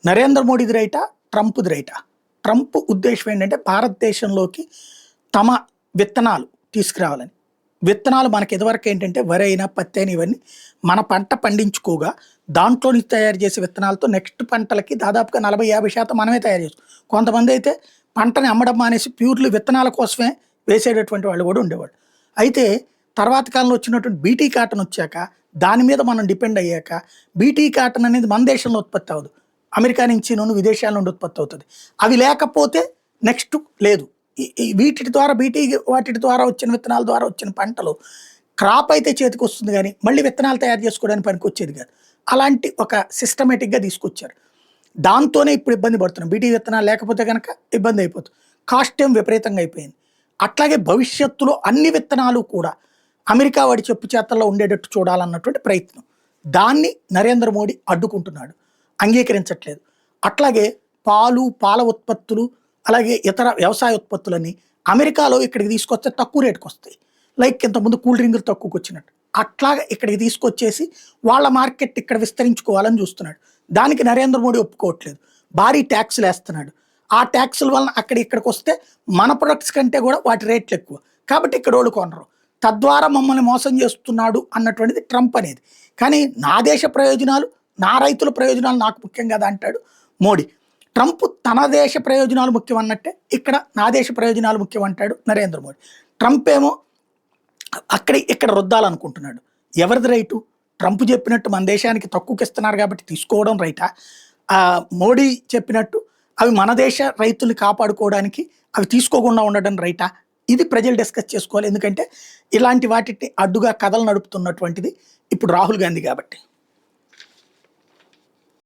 నరేంద్ర మోడీది రైటా, ట్రంప్ది రైటా? ట్రంప్ ఉద్దేశం ఏంటంటే భారతదేశంలోకి తమ విత్తనాలు తీసుకురావాలని. విత్తనాలు మనకి ఇదివరకు ఏంటంటే వరి అయినా పత్తి అయినా ఇవన్నీ మన పంట పండించుకోగా దాంట్లో నుంచి తయారు చేసే విత్తనాలతో నెక్స్ట్ పంటలకి దాదాపుగా 40-50% మనమే తయారు చేస్తాం. కొంతమంది అయితే పంటని అమ్మడం మానేసి ప్యూర్లీ విత్తనాల కోసమే వేసేటటువంటి వాళ్ళు కూడా ఉండేవాళ్ళు. అయితే తర్వాత కాలంలో వచ్చినటువంటి బీటీ కాటన్ వచ్చాక దాని మీద మనం డిపెండ్ అయ్యాక బీటీ కాటన్ అనేది మన దేశంలో ఉత్పత్తి అవ్వదు, అమెరికా నుంచి విదేశాల నుండి ఉత్పత్తి అవుతుంది. అవి లేకపోతే నెక్స్ట్ లేదు. వీటి ద్వారా వాటి ద్వారా వచ్చిన విత్తనాల ద్వారా వచ్చిన పంటలు క్రాప్ అయితే చేతికి వస్తుంది కానీ మళ్ళీ విత్తనాలు తయారు చేసుకోవడానికి పనికి వచ్చేది కాదు. అలాంటి ఒక సిస్టమేటిక్గా తీసుకొచ్చారు. దాంతోనే ఇప్పుడు ఇబ్బంది పడుతున్నాం. బీటీ విత్తనాలు లేకపోతే కనుక ఇబ్బంది అయిపోతుంది. కాస్ట్ ఏం విపరీతంగా అయిపోయింది. అట్లాగే భవిష్యత్తులో అన్ని విత్తనాలు కూడా అమెరికా వాడి చెప్పు చేతల్లో ఉండేటట్టు చూడాలన్నటువంటి ప్రయత్నం. దాన్ని నరేంద్ర మోడీ అడ్డుకుంటున్నాడు, అంగీకరించట్లేదు. అట్లాగే పాల ఉత్పత్తులు అలాగే ఇతర వ్యవసాయ ఉత్పత్తులని అమెరికాలో ఇక్కడికి తీసుకొస్తే తక్కువ రేటుకి వస్తాయి. లైక్ ఇంతకుముందు కూల్ డ్రింకులు తక్కువకి వచ్చినట్టు అట్లాగా ఇక్కడికి తీసుకొచ్చేసి వాళ్ళ మార్కెట్ ఇక్కడ విస్తరించుకోవాలని చూస్తున్నాడు. దానికి నరేంద్ర మోడీ ఒప్పుకోవట్లేదు. భారీ ట్యాక్సులు వేస్తున్నాడు. ఆ ట్యాక్సుల వలన ఇక్కడికి వస్తే మన ప్రొడక్ట్స్ కంటే కూడా వాటి రేట్లు ఎక్కువ, కాబట్టి ఇక్కడ వాళ్ళు కొనరు. తద్వారా మమ్మల్ని మోసం చేస్తున్నాడు అన్నటువంటిది ట్రంప్ అనేది. కానీ నా దేశ ప్రయోజనాలు, నా రైతుల ప్రయోజనాలు నాకు ముఖ్యం కదా అంటాడు మోడీ. ట్రంప్ తన దేశ ప్రయోజనాలు ముఖ్యం అన్నట్టే ఇక్కడ నా దేశ ప్రయోజనాలు ముఖ్యం అంటాడు నరేంద్ర మోడీ. ట్రంప్ ఏమో ఇక్కడ రుద్దాలనుకుంటున్నాడు. ఎవరిది రైటు? ట్రంప్ చెప్పినట్టు మన దేశానికి తక్కువకి ఇస్తున్నారు కాబట్టి తీసుకోవడం రైటా? మోడీ చెప్పినట్టు అవి మన దేశ రైతుల్ని కాపాడుకోవడానికి అవి తీసుకోకుండా ఉండడం రైటా? ఇది ప్రజలు డిస్కస్ చేసుకోవాలి. ఎందుకంటే ఇలాంటి వాటిని అడ్డుగా కథలు నడుపుతున్నటువంటిది ఇప్పుడు రాహుల్ గాంధీ కాబట్టి.